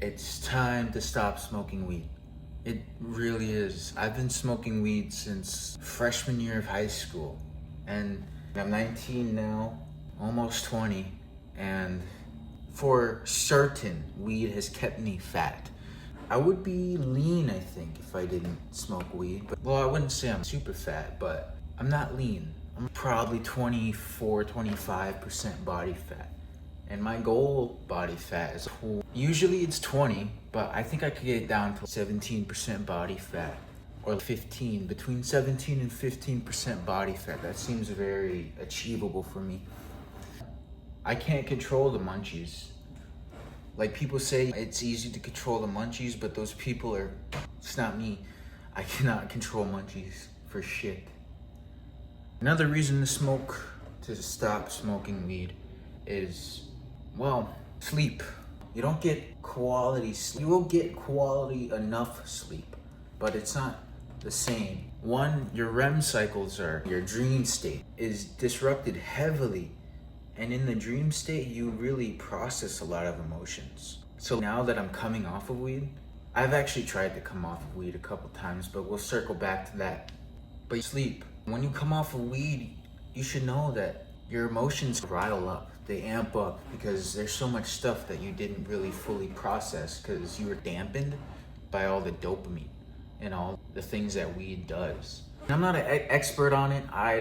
It's time to stop smoking weed. It really is. I've been smoking weed since freshman year of high school. And I'm 19 now, almost 20. And for certain, weed has kept me fat. I would be lean, I think, if I didn't smoke weed. But, well, I wouldn't say I'm super fat, but I'm not lean. I'm probably 24, 25% body fat. And my goal body fat is cool. Usually it's 20, but I think I could get it down to 17% body fat or 15, between 17 and 15% body fat. That seems very achievable for me. I can't control the munchies. Like people say it's easy to control the munchies, but those people are, it's not me. I cannot control munchies for shit. Another reason to stop smoking weed is, well, sleep. You don't get quality sleep. You will get quality enough sleep, but it's not the same. One, your REM cycles your dream state is disrupted heavily. And in the dream state, you really process a lot of emotions. So now that I'm coming off of weed, I've actually tried to come off of weed a couple times, but we'll circle back to that. But sleep. When you come off of weed, you should know that your emotions rile up. They amp up because there's so much stuff that you didn't really fully process because you were dampened by all the dopamine and all the things that weed does. I'm not an expert on it. I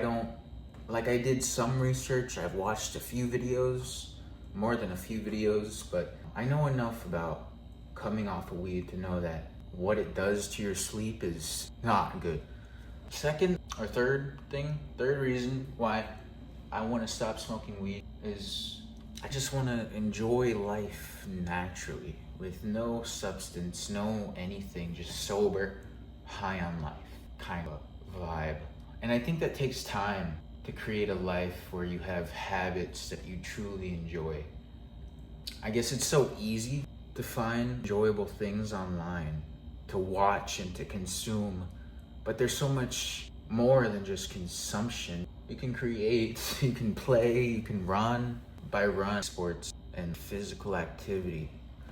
did some research. I've watched a few videos, more than a few videos, but I know enough about coming off of weed to know that what it does to your sleep is not good. Third reason why I want to stop smoking weed is I just want to enjoy life naturally with no substance, no anything, just sober, high on life kind of vibe. And I think that takes time to create a life where you have habits that you truly enjoy. I guess it's so easy to find enjoyable things online, to watch and to consume, but there's so much more than just consumption. You can create, you can play, you can run. By run, sports and physical activity.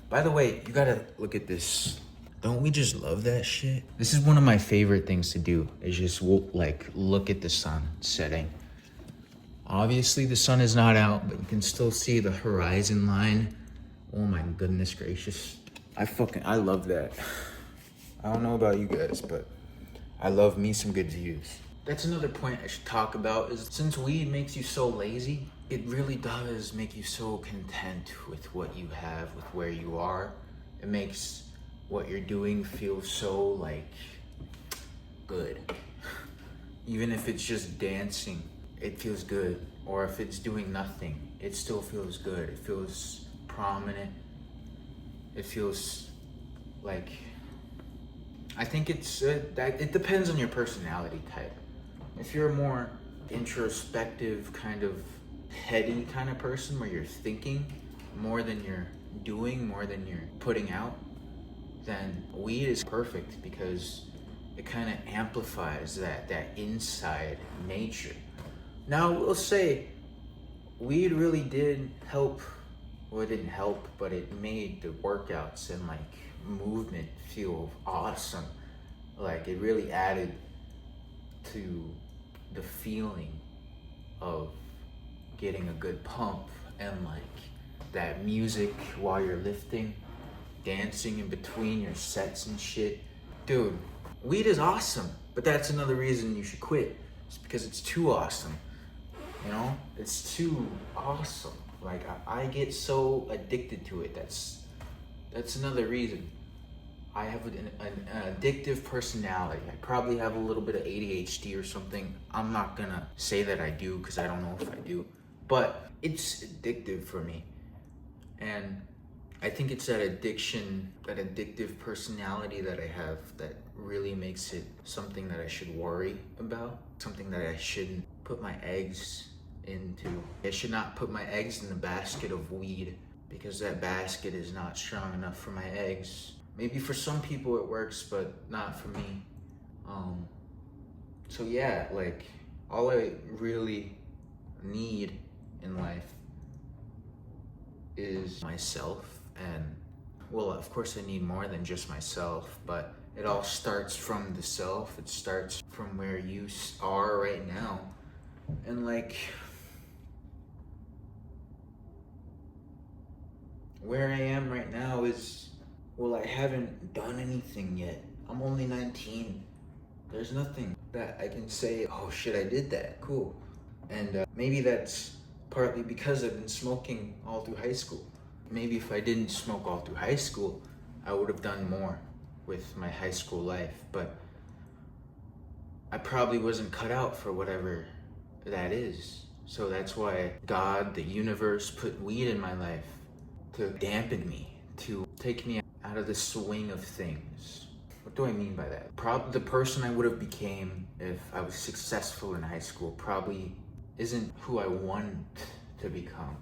By the way, you gotta look at this. Don't we just love that shit? This is one of my favorite things to do, is just look at the sun setting. Obviously the sun is not out, but you can still see the horizon line. Oh my goodness gracious. I love that. I don't know about you guys, but I love me some good views. That's another point I should talk about is since weed makes you so lazy, it really does make you so content with what you have, with where you are. It makes what you're doing feel so good. Even if it's just dancing, it feels good. Or if it's doing nothing, it still feels good. It feels prominent. It feels like, I think that it depends on your personality type. If you're a more introspective, kind of heady kind of person where you're thinking more than you're doing, more than you're putting out, then weed is perfect because it kind of amplifies that inside nature. Now, we'll say weed really did help. Well, it didn't help, but it made the workouts and movement feel awesome. It really added to the feeling of getting a good pump and that music while you're lifting, dancing in between your sets and shit. Dude, weed is awesome, but that's another reason you should quit. It's because it's too awesome. You know, it's too awesome. I get so addicted to it. That's another reason. I have an addictive personality. I probably have a little bit of ADHD or something. I'm not gonna say that I do because I don't know if I do, but it's addictive for me. And I think it's that addiction, that addictive personality that I have that really makes it something that I should worry about, something that I shouldn't put my eggs into. I should not put my eggs in the basket of weed because that basket is not strong enough for my eggs. Maybe for some people it works, but not for me. So yeah, all I really need in life is myself and well, of course I need more than just myself, but it all starts from the self. It starts from where you are right now. And like, where I am right now is, well, I haven't done anything yet. I'm only 19. There's nothing that I can say, oh shit, I did that, cool. And maybe that's partly because I've been smoking all through high school. Maybe if I didn't smoke all through high school, I would have done more with my high school life, but I probably wasn't cut out for whatever that is. So that's why God, the universe, put weed in my life to dampen me, to take me out of the swing of things. What do I mean by that? The person I would have became if I was successful in high school probably isn't who I want to become.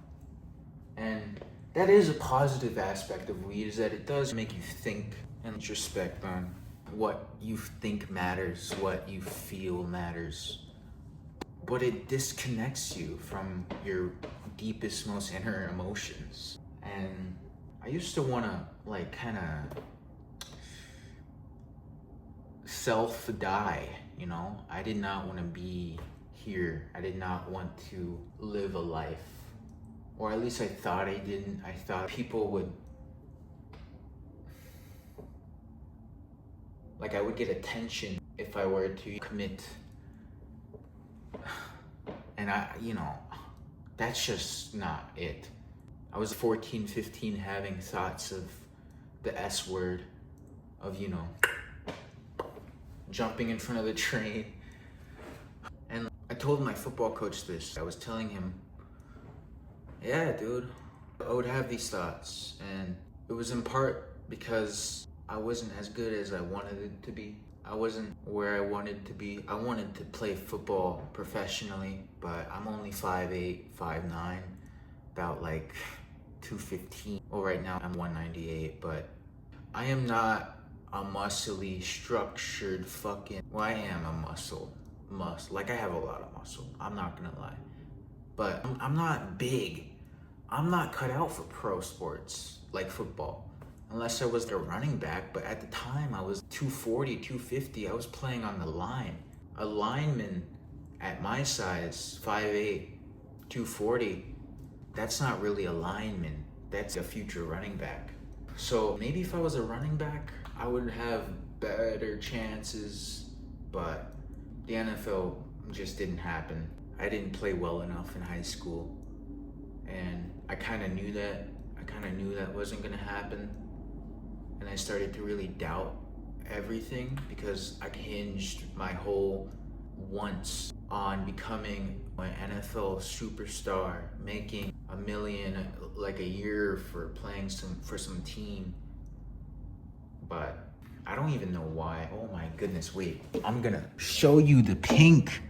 And that is a positive aspect of weed, is that it does make you think and introspect on what you think matters, what you feel matters. But it disconnects you from your deepest, most inner emotions. And I used to want to like kind of self-die, you know? I did not want to be here. I did not want to live a life. Or at least I thought I didn't. I thought people would, like I would get attention if I were to commit. And that's just not it. I was 14, 15 having thoughts of the S word, of, jumping in front of the train. And I told my football coach this. I was telling him, yeah, dude, I would have these thoughts. And it was in part because I wasn't as good as I wanted it to be. I wasn't where I wanted to be. I wanted to play football professionally, but I'm only 5'8", 5'9", about like 215. Well, right now I'm 198, but I am not a muscly, structured fucking, well, I am a muscle. Like I have a lot of muscle, I'm not gonna lie. But I'm not big. I'm not cut out for pro sports like football. Unless I was a running back, but at the time I was 240, 250. I was playing on the line. A lineman at my size, 5'8", 240, that's not really a lineman. That's a future running back. So maybe if I was a running back, I would have better chances, but the NFL just didn't happen. I didn't play well enough in high school, and I kind of knew that. I kind of knew that wasn't gonna happen, and I started to really doubt everything because I hinged my whole once on becoming an NFL superstar, making $1 million like a year for playing for some team. But I don't even know why. Oh my goodness, wait. I'm gonna show you the pink.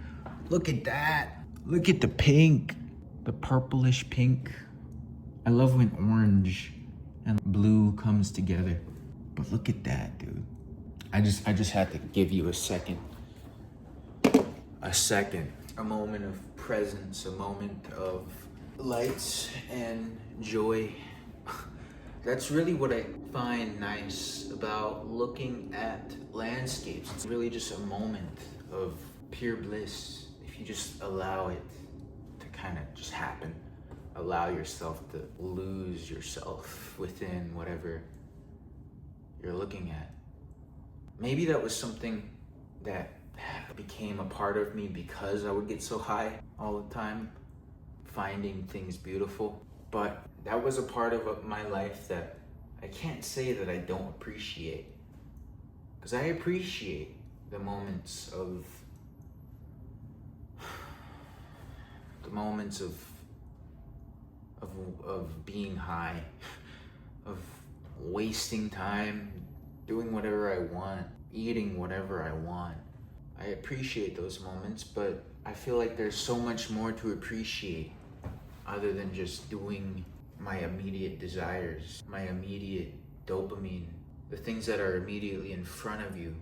Look at that. Look at the pink. The purplish pink. I love when orange and blue comes together. But look at that, dude. I just had to give you a second. A moment of presence, a moment of lights and joy. That's really what I find nice about looking at landscapes. It's really just a moment of pure bliss if you just allow it to kind of just happen. Allow yourself to lose yourself within whatever you're looking at. Maybe that was something that became a part of me because I would get so high all the time, finding things beautiful. But that was a part of my life that I can't say that I don't appreciate. Because I appreciate the moments of being high, of wasting time, doing whatever I want, eating whatever I want. I appreciate those moments, but I feel like there's so much more to appreciate other than just doing my immediate desires, my immediate dopamine, the things that are immediately in front of you,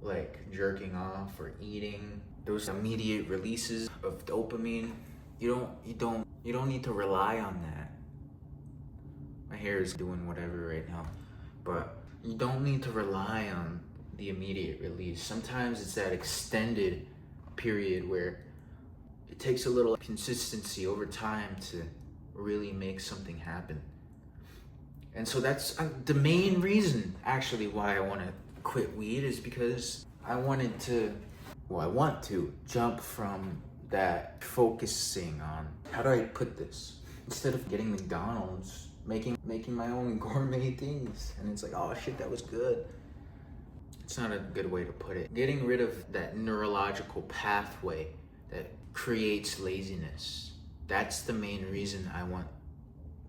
like jerking off or eating, those immediate releases of dopamine. You don't need to rely on that. My hair is doing whatever right now. but you don't need to rely on the immediate release. Sometimes it's that extended period where it takes a little consistency over time to really make something happen. And so that's the main reason, actually, why I want to quit weed is because I want to jump from that focusing on, how do I put this? Instead of getting McDonald's, making my own gourmet things. And it's like, oh shit, that was good. It's not a good way to put it. Getting rid of that neurological pathway that creates laziness. That's the main reason I want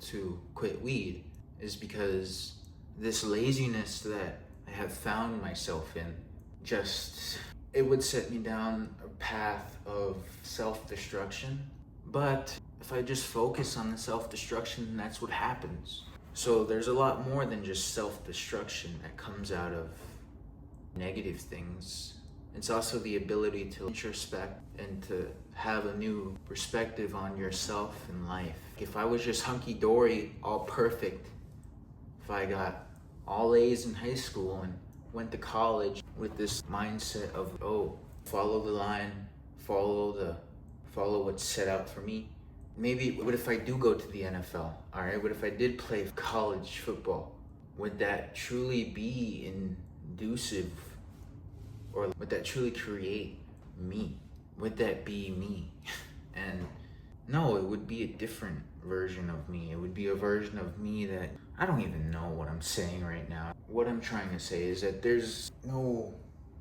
to quit weed, is because this laziness that I have found myself in, it would set me down a path of self-destruction. But if I just focus on the self-destruction, that's what happens. So there's a lot more than just self-destruction that comes out of negative things. It's also the ability to introspect and to have a new perspective on yourself and life. If I was just hunky-dory, all perfect, if I got all A's in high school and went to college with this mindset of, oh, follow the line, follow what's set out for me. Maybe, what if I do go to the NFL? All right, what if I did play college football? Would that truly be inducive? Or would that truly create me? Would that be me? And no, it would be a different version of me. It would be a version of me that I don't even know what I'm saying right now. What I'm trying to say is that there's no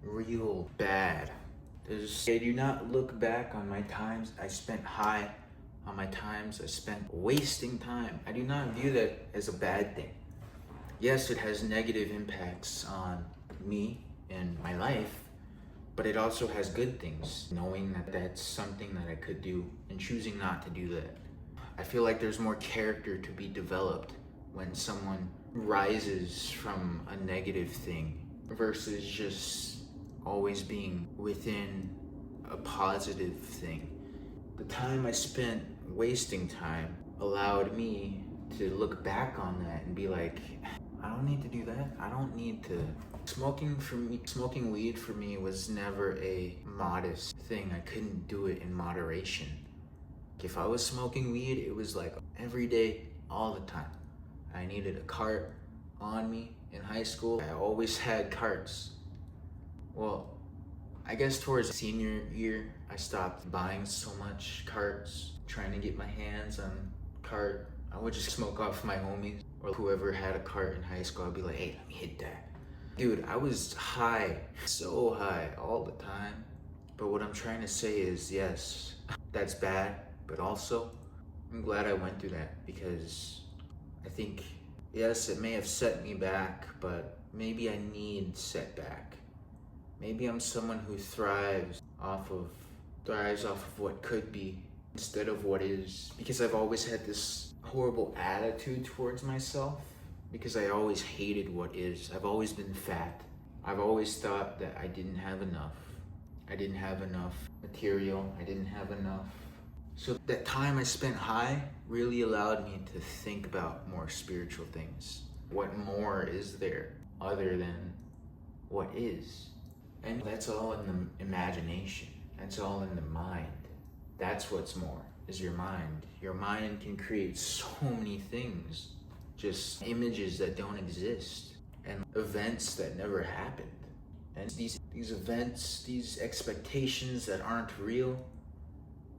real bad. I do not look back on my times I spent high, on my times I spent wasting time. I do not view that as a bad thing. Yes, it has negative impacts on me and my life, but it also has good things, knowing that that's something that I could do and choosing not to do that. I feel like there's more character to be developed when someone rises from a negative thing versus just always being within a positive thing. The time I spent wasting time allowed me to look back on that and be like, I don't need to do that. I don't need to. Smoking weed for me was never a modest thing. I couldn't do it in moderation. If I was smoking weed, it was like every day, all the time. I needed a cart on me in high school. I always had carts. Well, I guess towards senior year, I stopped buying so much carts, trying to get my hands on cart. I would just smoke off my homies or whoever had a cart in high school. I'd be like, hey, let me hit that. Dude, I was high, so high all the time. But what I'm trying to say is, yes, that's bad, but also I'm glad I went through that, because I think, yes, it may have set me back, but maybe I need setback. Maybe I'm someone who thrives off of what could be instead of what is, because I've always had this horrible attitude towards myself, because I always hated what is. I've always been fat. I've always thought that I didn't have enough. I didn't have enough material. I didn't have enough. So that time I spent high really allowed me to think about more spiritual things. What more is there other than what is? And that's all in the imagination. That's all in the mind. That's what's more, is your mind. Your mind can create so many things, just images that don't exist and events that never happened. And these events, these expectations that aren't real,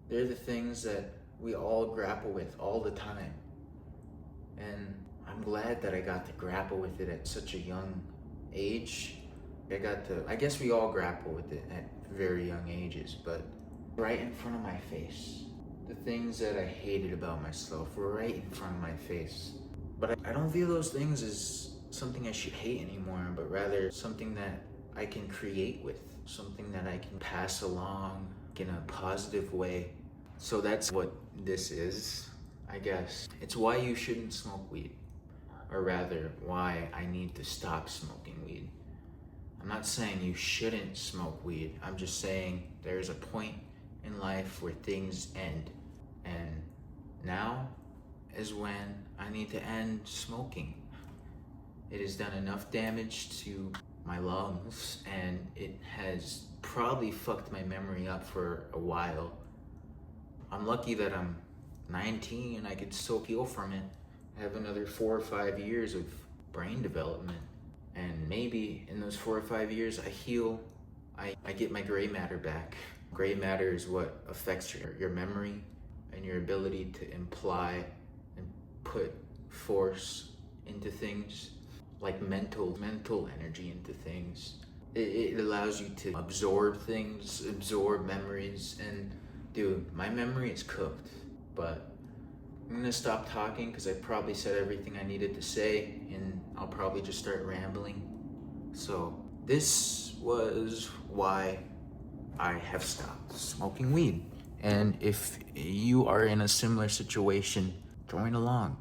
they're the things that we all grapple with all the time. And I'm glad that I got to grapple with it at such a young age. I guess we all grapple with it at very young ages, but right in front of my face. The things that I hated about myself were right in front of my face. But I don't view those things as something I should hate anymore, but rather something that I can create with, something that I can pass along in a positive way. So that's what this is, I guess. It's why you shouldn't smoke weed, or rather, why I need to stop smoking weed. I'm not saying you shouldn't smoke weed. I'm just saying there's a point in life where things end. And now is when I need to end smoking. It has done enough damage to my lungs, and it has probably fucked my memory up for a while. I'm lucky that I'm 19 and I could still heal from it. I have another 4 or 5 years of brain development. And maybe in those 4 or 5 years I heal, I get my gray matter back. Gray matter is what affects your memory and your ability to imply and put force into things, like mental energy into things. It allows you to absorb things, absorb memories, and dude, my memory is cooked, but I'm gonna stop talking because I probably said everything I needed to say, and I'll probably just start rambling. So this was why I have stopped smoking weed. And if you are in a similar situation, join along.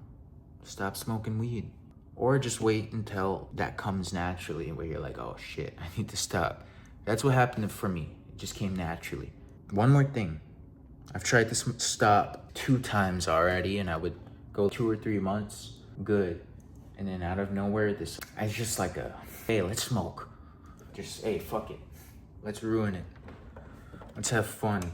Stop smoking weed. Or just wait until that comes naturally where you're like, oh shit, I need to stop. That's what happened for me. It just came naturally. One more thing. I've tried to stop 2 times already, and I would go 2 or 3 months good. And then out of nowhere, I just like hey, let's smoke. Just, hey, fuck it. Let's ruin it. Let's have fun.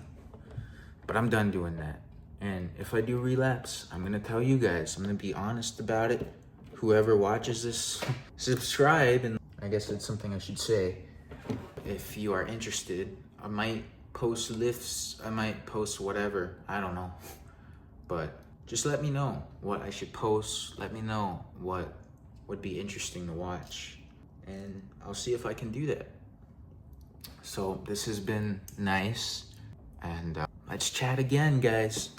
But I'm done doing that. And if I do relapse, I'm gonna tell you guys. I'm gonna be honest about it. Whoever watches this, subscribe. And I guess that's something I should say. If you are interested, I might post lifts, I might post whatever, I don't know. But just let me know what I should post. Let me know what would be interesting to watch. And I'll see if I can do that. So this has been nice. And let's chat again, guys.